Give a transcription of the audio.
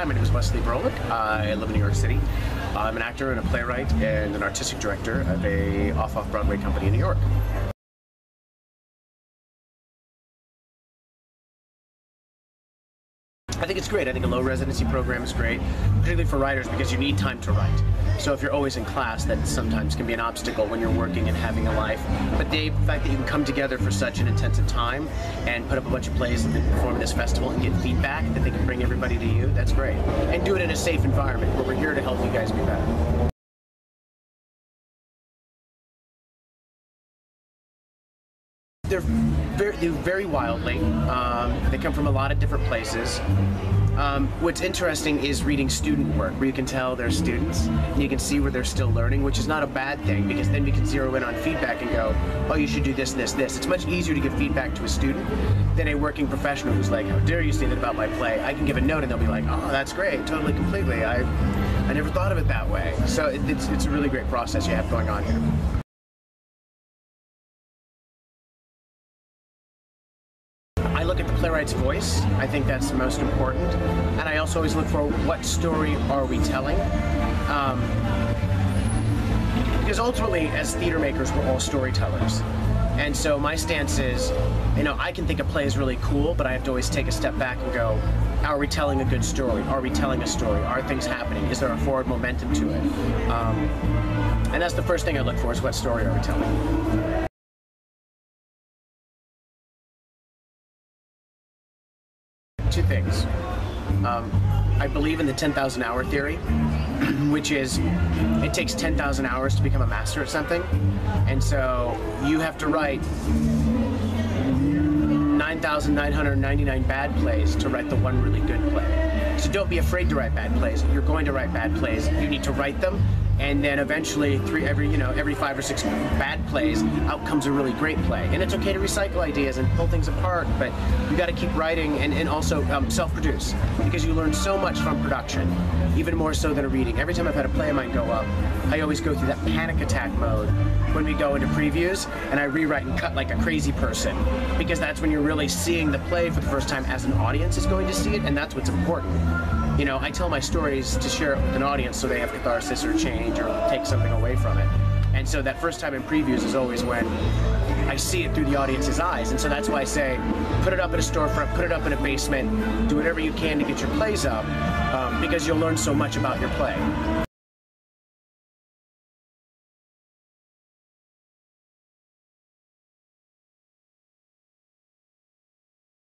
Hi, my name is Wesley Broulik. I live in New York City. I'm an actor and a playwright and an artistic director of a off-Broadway company in New York. I think it's great. I think a low residency program is great, particularly for writers because you need time to write. So if you're always in class, that sometimes can be an obstacle when you're working and having a life. But the fact that you can come together for such an intensive time and put up a bunch of plays and perform in this festival and get feedback that they can bring everybody to you, that's great. And do it in a safe environment where we're here to help you guys be better. They vary wildly. They come from a lot of different places. What's interesting is reading student work, where you can tell they're students, and you can see where they're still learning, which is not a bad thing, because then we can zero in on feedback and go, oh, you should do this, this, this. It's much easier to give feedback to a student than a working professional who's like, how dare you say that about my play? I can give a note and they'll be like, oh, that's great, totally, completely. I never thought of it that way. So it's a really great process you have going on here. I look at the playwright's voice. I think that's the most important. And I also always look for what story are we telling. Because ultimately, as theater makers, we're all storytellers. And so my stance is, I can think a play is really cool, but I have to always take a step back and go, are we telling a good story? Are we telling a story? Are things happening? Is there a forward momentum to it? And that's the first thing I look for, is what story are we telling? Two things. I believe in the 10,000 hour theory, which is it takes 10,000 hours to become a master at something. And so you have to write 9,999 bad plays to write the one really good play. So don't be afraid to write bad plays. You're going to write bad plays. You need to write them. And then eventually, every 5 or 6 bad plays, out comes a really great play. And it's okay to recycle ideas and pull things apart, but you got to keep writing and also self-produce, because you learn so much from production, even more so than a reading. Every time I've had a play of mine go up, I always go through that panic attack mode when we go into previews, and I rewrite and cut like a crazy person, because that's when you're really seeing the play for the first time as an audience is going to see it, and that's what's important. I tell my stories to share it with an audience so they have catharsis or change or take something away from it. And so that first time in previews is always when I see it through the audience's eyes. And so that's why I say, put it up in a storefront, put it up in a basement, do whatever you can to get your plays up, because you'll learn so much about your play.